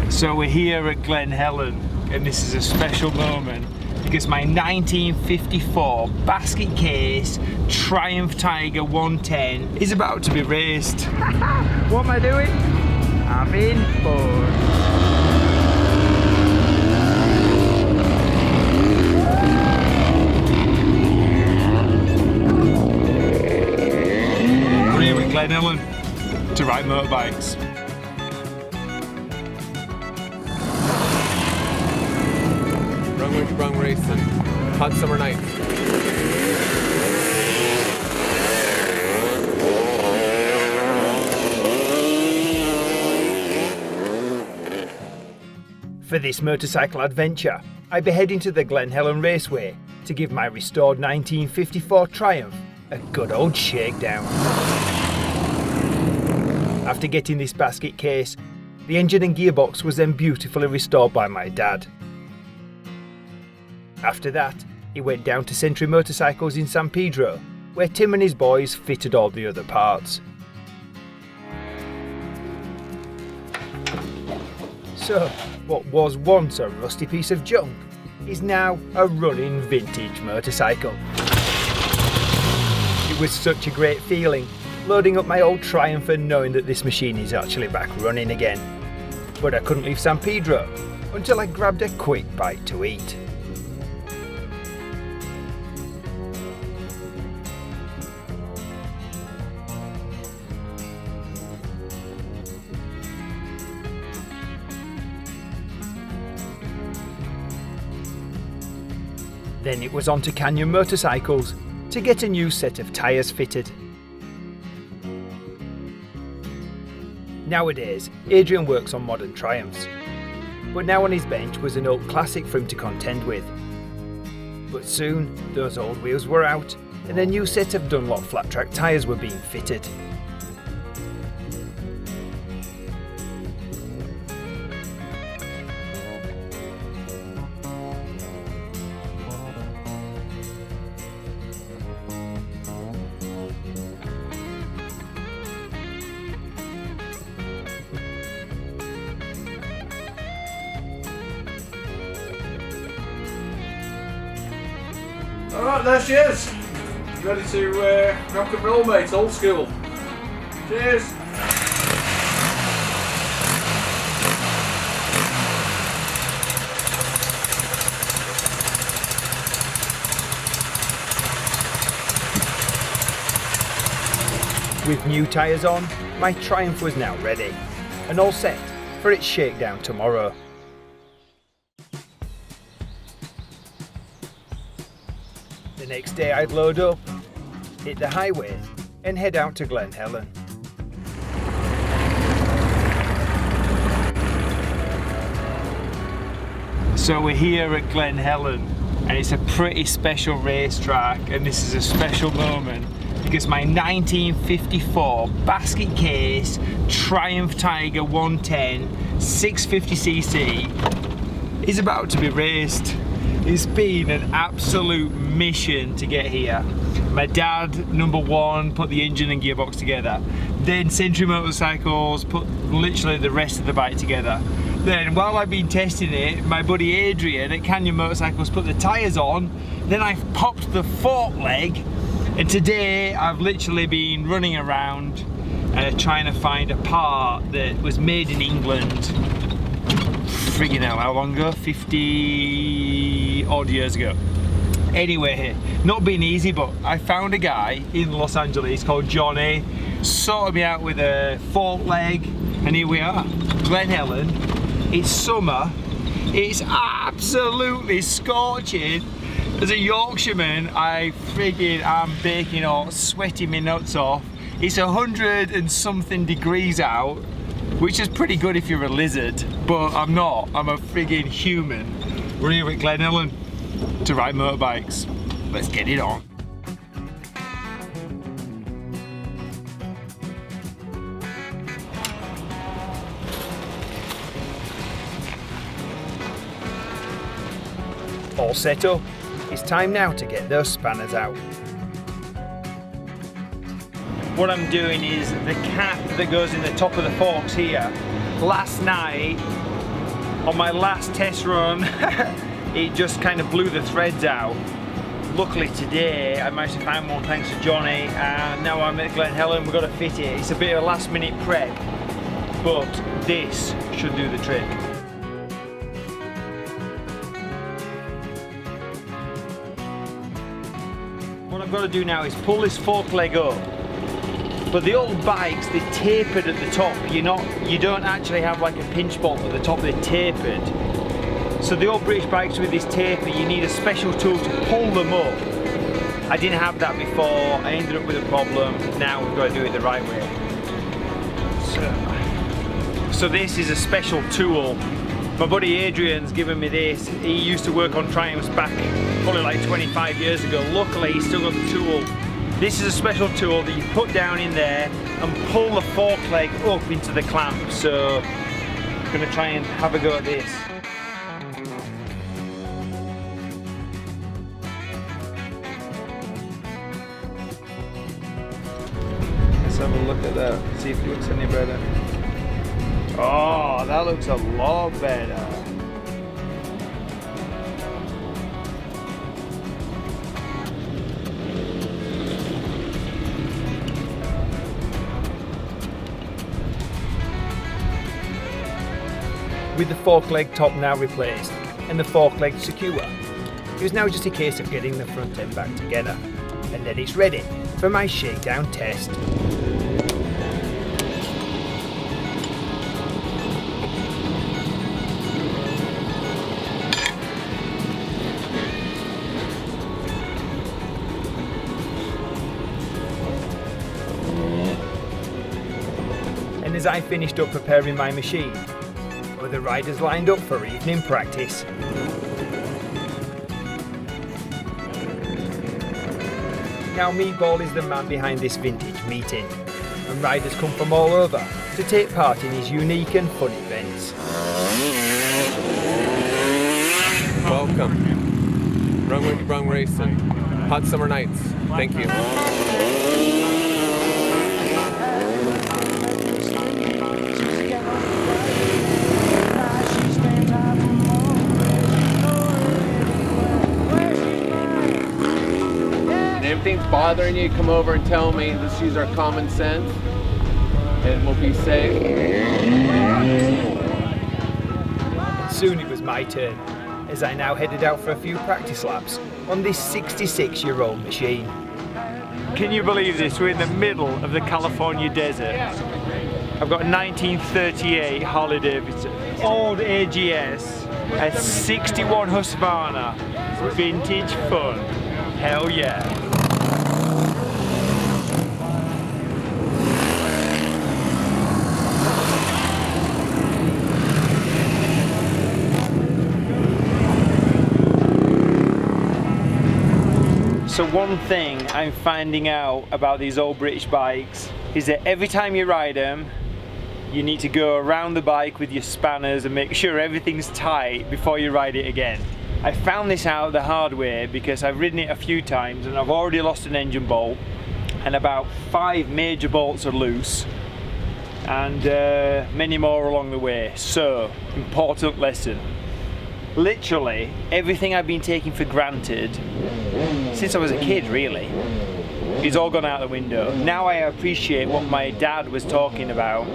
So we're here at Glen Helen, and this is a special moment because my 1954 basket case Triumph Tiger 110 is about to be raced. What am I doing? Having fun. We're here at Glen Helen to ride motorbikes. Rung racing, hot summer night. For this motorcycle adventure, I'll be heading to the Glen Helen Raceway to give my restored 1954 Triumph a good old shakedown. After getting this basket case, the engine and gearbox was then beautifully restored by my dad. After that, he went down to Century Motorcycles in San Pedro, where Tim and his boys fitted all the other parts. So, what was once a rusty piece of junk is now a running vintage motorcycle. It was such a great feeling, loading up my old Triumph and knowing that this machine is actually back running again. But I couldn't leave San Pedro until I grabbed a quick bite to eat. Then it was on to Canyon Motorcycles to get a new set of tyres fitted. Nowadays, Adrian works on modern Triumphs, but now on his bench was an old classic for him to contend with. But soon, those old wheels were out and a new set of Dunlop flat track tyres were being fitted. Alright, there she is. Ready to rock and roll, mate, old school. Cheers. With new tyres on, my Triumph was now ready, and all set for its shakedown tomorrow. The next day I'd load up, hit the highway and head out to Glen Helen. So we're here at Glen Helen and it's a pretty special racetrack, and this is a special moment because my 1954 basket case Triumph Tiger 110 650cc is about to be raced. It's been an absolute mission to get here. My dad, number one, put the engine and gearbox together. Then Century Motorcycles put literally the rest of the bike together. Then while I've been testing it, my buddy Adrian at Canyon Motorcycles put the tyres on. Then I've popped the fork leg. And today I've literally been running around trying to find a part that was made in England. Friggin' hell, how long ago? 50 odd years ago. Anyway, not been easy, but I found a guy in Los Angeles called Johnny, sorted me out with a fork leg, and here we are, Glen Helen. It's summer, it's absolutely scorching. As a Yorkshireman, I'm baking hot, sweating my nuts off. It's 100 and something degrees out, which is pretty good if you're a lizard, but I'm not, I'm a friggin' human. We're here at Glen Helen to ride motorbikes. Let's get it on. All set up, it's time now to get those spanners out. What I'm doing is the cap that goes in the top of the forks here. Last night On my last test run, it just kind of blew the threads out. Luckily today, I managed to find one thanks to Johnny, and now I'm at Glen Helen, we've got to fit it. It's a bit of a last minute prep, but this should do the trick. What I've got to do now is pull this fork leg up. But the old bikes, they're tapered at the top. You don't actually have like a pinch bolt at the top, they're tapered. So the old British bikes with this taper, you need a special tool to pull them up. I didn't have that before, I ended up with a problem. Now we've got to do it the right way. So this is a special tool. My buddy Adrian's given me this. He used to work on Triumphs back probably like 25 years ago. Luckily he's still got the tool. This is a special tool that you put down in there and pull the fork leg up into the clamp. So I'm going to try and have a go at this. Let's have a look at that, see if it looks any better. Oh, that looks a lot better. With the fork leg top now replaced and the fork leg secure, it was now just a case of getting the front end back together, and then it's ready for my shakedown test. And as I finished up preparing my machine, the riders lined up for evening practice. Now Meatball is the man behind this vintage meeting, and riders come from all over to take part in his unique and fun events. Welcome. Run racing. Hot summer nights. Thank you. If anything's bothering you, come over and tell me. Let's use our common sense and we'll be safe. Soon it was my turn, as I now headed out for a few practice laps on this 66-year-old machine. Can you believe this? We're in the middle of the California desert. I've got a 1938 Harley Davidson, old AGS, a 61 Husqvarna, vintage fun. Hell yeah. So one thing I'm finding out about these old British bikes is that every time you ride them, you need to go around the bike with your spanners and make sure everything's tight before you ride it again. I found this out the hard way because I've ridden it a few times and I've already lost an engine bolt, and about 5 major bolts are loose, and many more along the way. So, important lesson. Literally everything I've been taking for granted since I was a kid, really, is all gone out the window. Now I appreciate what my dad was talking about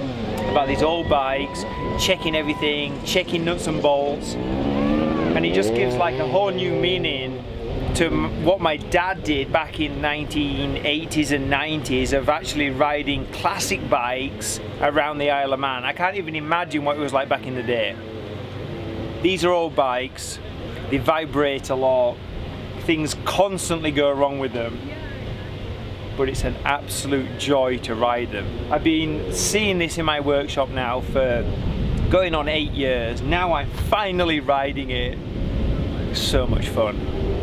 these old bikes, checking everything, checking nuts and bolts, and it just gives like a whole new meaning to what my dad did back in 1980s and 90s of actually riding classic bikes around the Isle of Man. I can't even imagine what it was like back in the day. These are old bikes, they vibrate a lot, things constantly go wrong with them, but it's an absolute joy to ride them. I've been seeing this in my workshop now for going on 8 years. Now I'm finally riding it. So much fun.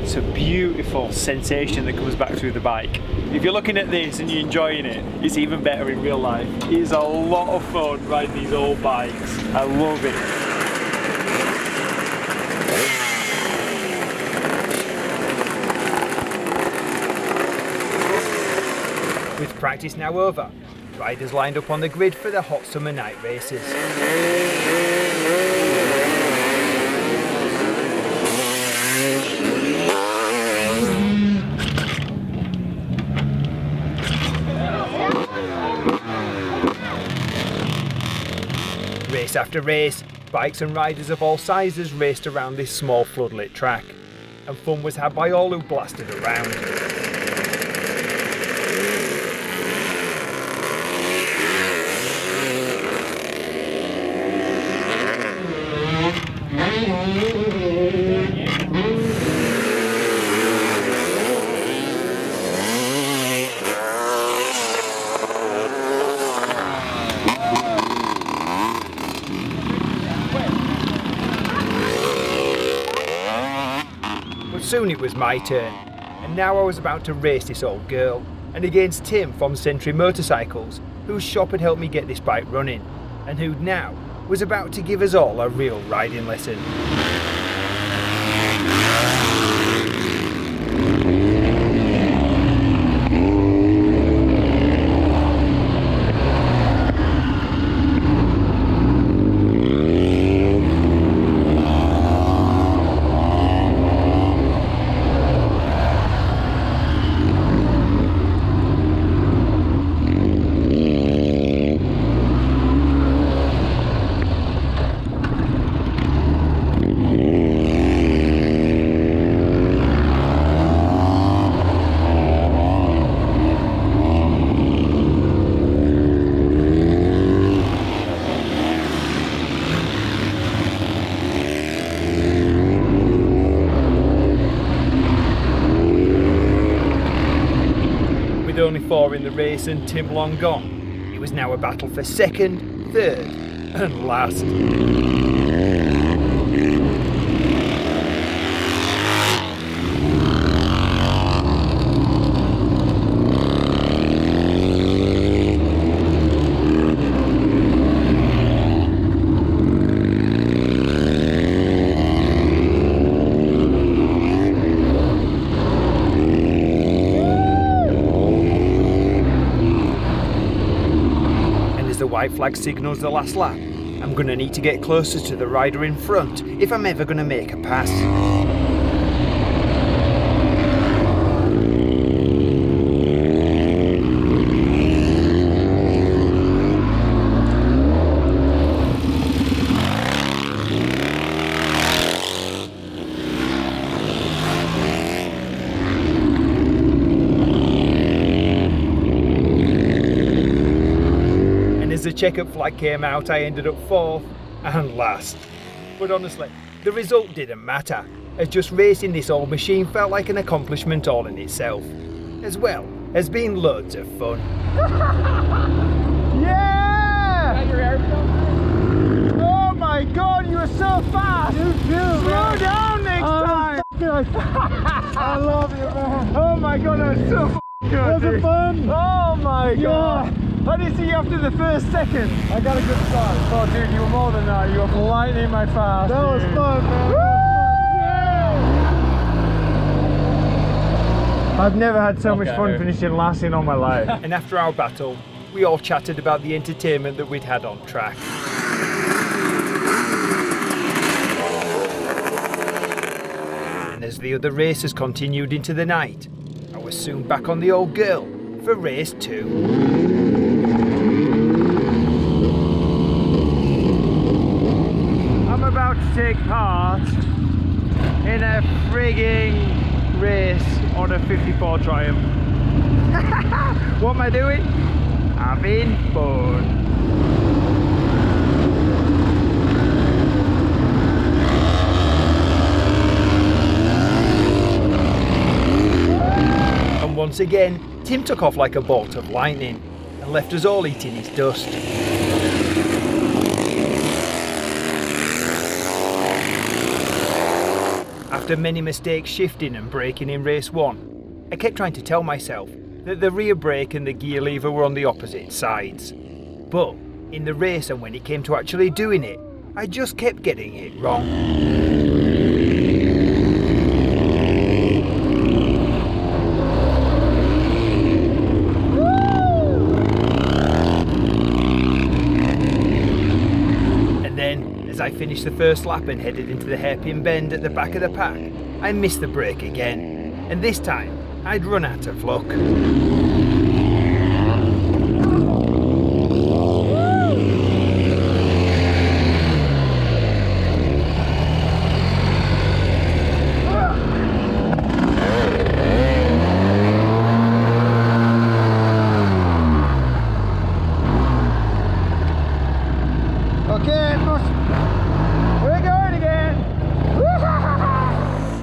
It's a beautiful sensation that comes back through the bike. If you're looking at this and you're enjoying it, it's even better in real life. It is a lot of fun riding these old bikes. I love it. With practice now over, riders lined up on the grid for the hot summer night races. Race after race, bikes and riders of all sizes raced around this small floodlit track, and fun was had by all who blasted around. Soon it was my turn, and now I was about to race this old girl, and against Tim from Century Motorcycles, whose shop had helped me get this bike running, and who now was about to give us all a real riding lesson. With only 4 in the race and Tim long gone, it was now a battle for second, third and last. White flag signals the last lap. I'm gonna need to get closer to the rider in front if I'm ever gonna make a pass. As the checkered flag came out, I ended up 4th and last. But honestly, the result didn't matter, as just racing this old machine felt like an accomplishment all in itself, as well as being loads of fun. Yeah! Got your hair done? Oh my god, you are so fast! You too, Slow down next time! I love you, man. Oh my god, that was so good! Was it fun? Oh my god! I didn't see you after the first second. I got a good start. Oh dude, you were more than that. You were lightning my fast. That was fun, man. I've never had so much fun finishing last in all my life. And after our battle, we all chatted about the entertainment that we'd had on track. And as the other races continued into the night, I was soon back on the old girl for race 2. I'm about to take part in a frigging race on a 54 Triumph. What am I doing? Having fun. And once again, Tim took off like a bolt of lightning and left us all eating his dust. After many mistakes shifting and braking in race 1, I kept trying to tell myself that the rear brake and the gear lever were on the opposite sides. But in the race and when it came to actually doing it, I just kept getting it wrong. I finished the first lap and headed into the hairpin bend at the back of the pack, I missed the brake again, and this time I'd run out of luck.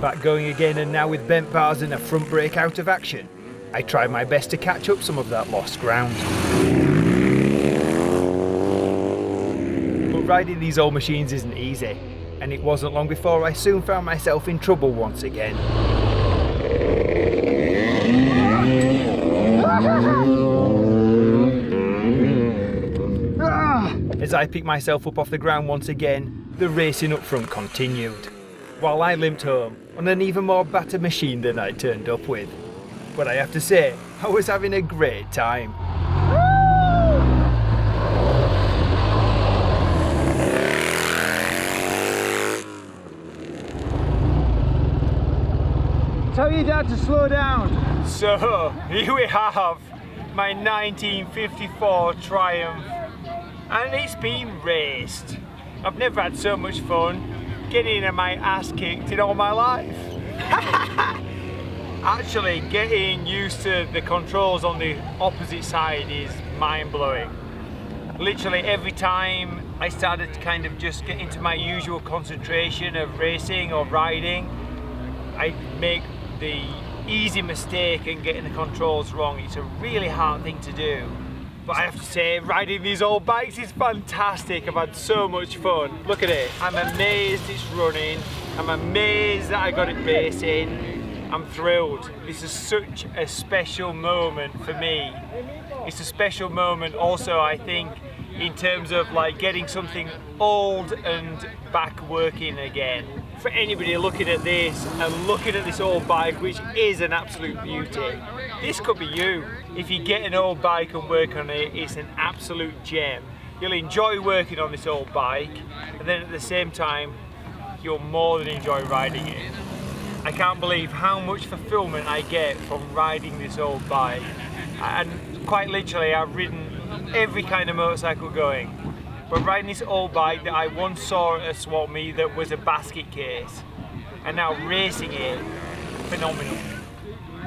Back going again, and now with bent bars and a front brake out of action, I tried my best to catch up some of that lost ground. But riding these old machines isn't easy, and it wasn't long before I soon found myself in trouble once again. As I picked myself up off the ground once again, the racing up front continued, while I limped home on an even more battered machine than I turned up with. But I have to say, I was having a great time. Tell your dad to slow down. So, here we have my 1954 Triumph, and it's been raced. I've never had so much fun getting my ass kicked in all my life. Actually, getting used to the controls on the opposite side is mind-blowing. Literally every time I started to kind of just get into my usual concentration of racing or riding, I make the easy mistake and getting the controls wrong. It's a really hard thing to do. But I have to say, riding these old bikes is fantastic. I've had so much fun. Look at it. I'm amazed it's running. I'm amazed that I got it racing. I'm thrilled. This is such a special moment for me. It's a special moment also, I think, in terms of like getting something old and back working again. For anybody looking at this and looking at this old bike, which is an absolute beauty, this could be you. If you get an old bike and work on it, it's an absolute gem. You'll enjoy working on this old bike, and then at the same time, you'll more than enjoy riding it. I can't believe how much fulfillment I get from riding this old bike. And quite literally, I've ridden every kind of motorcycle going. But riding this old bike that I once saw at a swap meet that was a basket case, and now racing it, phenomenal.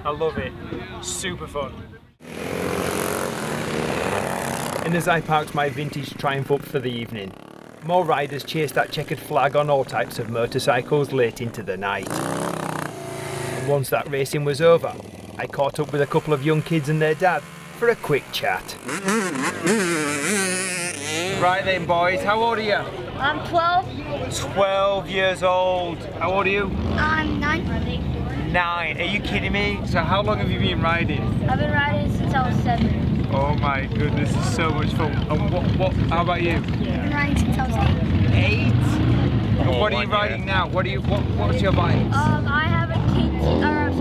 I love it, super fun. And as I parked my vintage Triumph up for the evening, more riders chased that checkered flag on all types of motorcycles late into the night. And once that racing was over, I caught up with a couple of young kids and their dad for a quick chat. Right then boys, how old are you? I'm 12. 12 years old. How old are you? I'm 9. 9. Are you kidding me? So how long have you been riding? I've been riding since I was 7. Oh my goodness, this is so much fun. And how about you? I've been riding since I was 8. 8? And what are you riding now? What's your bike? I have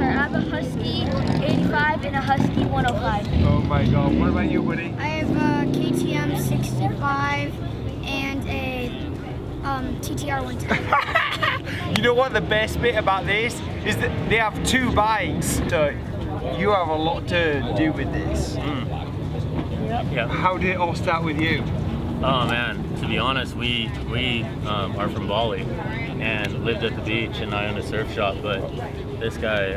I have a Husky 85 and a Husky 105. Oh my god, what about you, buddy? I have a KTM 65 and a TTR 110. You know what the best bit about this is that they have 2 bikes. So you have a lot to do with this. Yeah. How did it all start with you? Oh man, to be honest, we are from Bali and lived at the beach, and I owned a surf shop, but this guy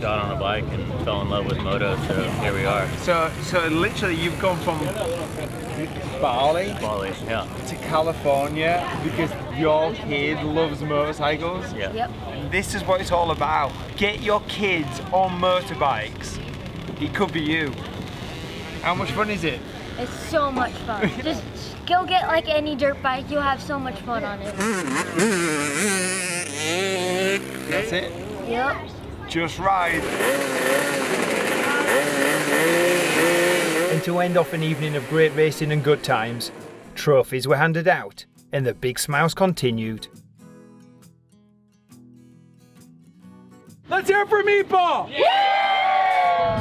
got on a bike and fell in love with moto, so here we are. So literally you've gone from Bali Yeah. to California because your kid loves motorcycles. Yeah. Yep. This is what it's all about. Get your kids on motorbikes. It could be you. How much fun is it? It's so much fun. Just go get like any dirt bike. You'll have so much fun on it. That's it. Yep. Just ride. And to end off an evening of great racing and good times, trophies were handed out and the big smiles continued. Let's hear it for Meatball!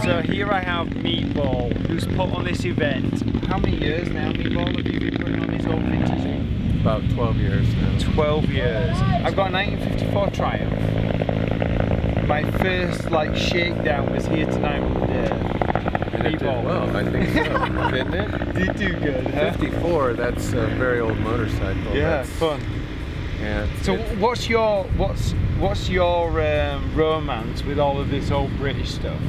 So here I have Meatball, who's put on this event. How many years now, Meatball, have you been putting on this old vintage thing? About 12 years now. 12 years. I've got a 1954 Triumph. My first shakedown was here tonight with And it did well, I think so, didn't it? Did do good, huh? 54, that's a very old motorcycle. Yeah, That's fun. Yeah. So what's your romance with all of this old British stuff?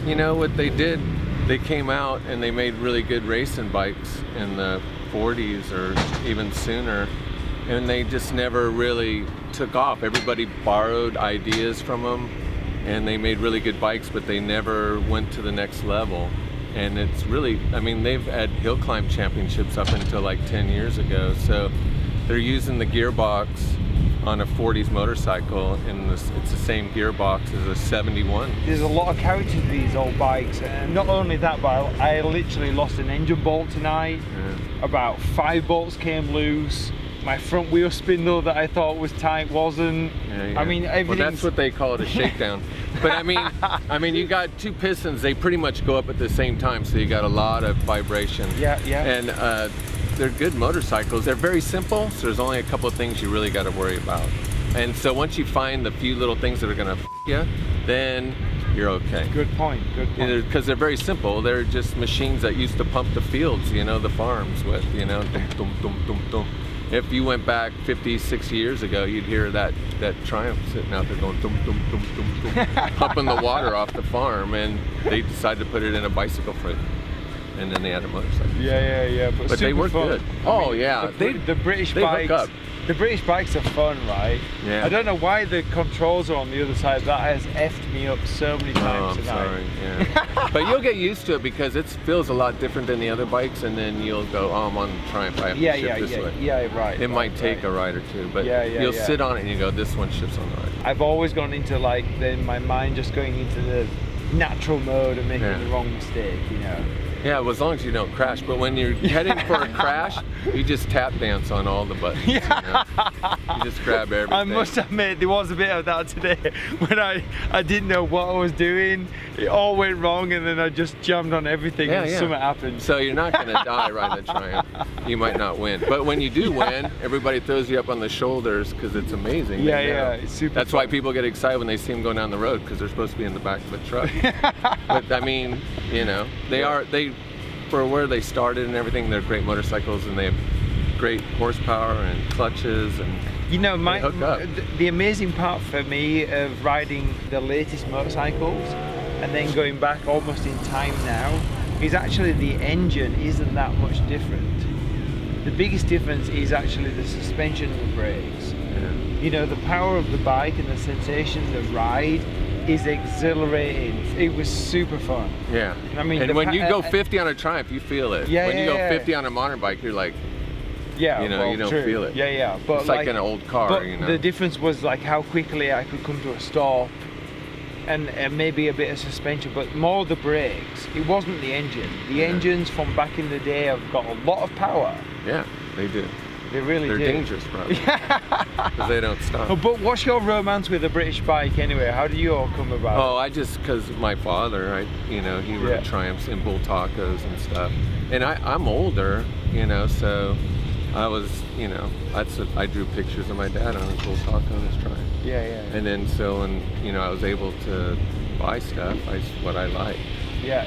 You know what they did? They came out and they made really good racing bikes in the 40s or even sooner, and they just never really took off. Everybody borrowed ideas from them, and they made really good bikes, but they never went to the next level. And it's really, I mean, they've had hill climb championships up until like 10 years ago, so they're using the gearbox on a 40s motorcycle, and it's the same gearbox as a 71. There's a lot of character to these old bikes, and not only that, but I literally lost an engine bolt tonight. Yeah. About 5 bolts came loose. My front wheel spindle that I thought was tight wasn't. Yeah. I mean, everything's... Well, that's what they call it, a shakedown. But I mean, you got 2 pistons. They pretty much go up at the same time, so you got a lot of vibration. Yeah. And they're good motorcycles. They're very simple, so there's only a couple of things you really got to worry about. And so once you find the few little things that are gonna you, then you're okay. Good point. Because they're very simple. They're just machines that used to pump the fields, you know, the farms with, you know, dum, dum, dum, dum, dum. If you went back 50, 60 years ago, you'd hear that Triumph sitting out there going dum, dum, dum, dum, dum, pumping the water off the farm, and they decided to put it in a bicycle frame. And then they had a motorcycle. Yeah. But they work fun. good. The British they bikes. hook up. The British bikes are fun, right? Yeah. I don't know why the controls are on the other side. That has effed me up so many times tonight. Sorry. Yeah. But you'll get used to it because it feels a lot different than the other bikes, and then you'll go, oh, I'm on the Triumph. I have to shift this way. Yeah, right. It might take a ride or two, but you'll sit on it and you go, this one shifts on the right. I've always gone into my mind just going into the natural mode and making the wrong mistake, you know. Yeah, well, as long as you don't crash. But when you're heading for a crash, you just tap dance on all the buttons. You know? You just grab everything. I must admit, there was a bit of that today when I didn't know what I was doing. It all went wrong, and then I just jammed on everything, and something happened. So you're not going to die riding the Triumph. You might not win. But when you do win, everybody throws you up on the shoulders because it's amazing. Yeah, it's super That's fun. why people get excited when they see them going down the road, because they're supposed to be in the back of a truck. But I mean, you know, for where they started and everything, they're great motorcycles, and they have great horsepower and clutches, and you know, they hook up. The amazing part for me of riding the latest motorcycles and then going back almost in time now is actually the engine isn't that much different. The biggest difference is actually the suspension and the brakes. Yeah. You know, the power of the bike and the sensation of the ride is exhilarating. It was super fun. Yeah. I mean, and when you go 50 on a Triumph, you feel it. When you go 50 on a modern bike, you're like, you don't feel it. Yeah. But it's like an old car, but you know. the difference was like how quickly I could come to a stop, and maybe a bit of suspension, but more the brakes. It wasn't the engine. The engines from back in the day have got a lot of power. Yeah, they do. They're They're dangerous, probably. Because they don't stop. Oh, but what's your romance with a British bike anyway? How do you all come about? Oh, because my father, he rode Triumphs and Bull Tacos and stuff. And I'm older, so I was, I drew pictures of my dad on his Bull Taco and his Triumph. Yeah. And then so when, I was able to buy stuff, what I liked. Yeah.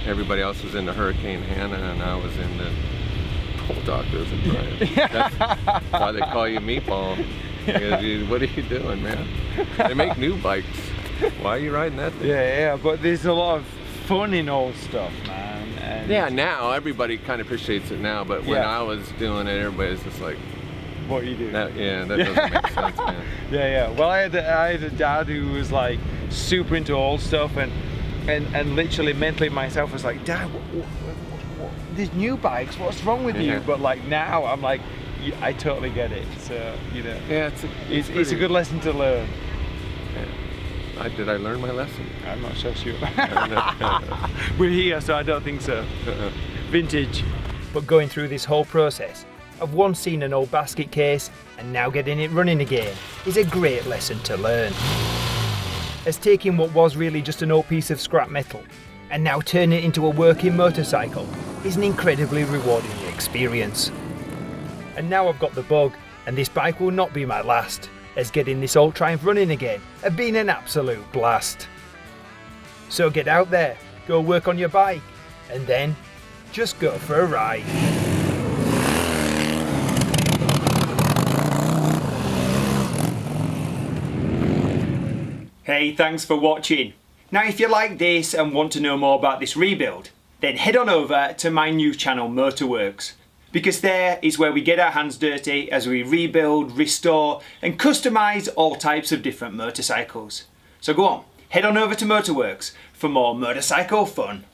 Everybody else was into Hurricane Hannah, and I was into Bull Tacos and Triumphs. That's why they call you Meatball. What are you doing, man? They make new bikes. Why are you riding that thing? Yeah, but there's a lot of fun in old stuff, man. And yeah, now everybody kind of appreciates it now, but when I was doing it, everybody's just like, what you do? That doesn't make sense, man. Yeah. Well, I had a dad who was like super into old stuff, and literally mentally myself was like, Dad, these new bikes, what's wrong with you? But like now I'm like, I totally get it. So yeah, it's a good lesson to learn. Yeah. Did I learn my lesson? I'm not so sure. We're here, so I don't think so. Vintage. But going through this whole process of once seeing an old basket case and now getting it running again is a great lesson to learn. As taking what was really just an old piece of scrap metal and now turning it into a working motorcycle is an incredibly rewarding experience. And now I've got the bug, and this bike will not be my last, as getting this old Triumph running again has been an absolute blast. So get out there, go work on your bike, and then just go for a ride. Hey, thanks for watching. Now if you like this and want to know more about this rebuild, then head on over to my new channel Motorworks. because there is where we get our hands dirty as we rebuild, restore and customise all types of different motorcycles. So go on, head on over to Motorworks for more motorcycle fun.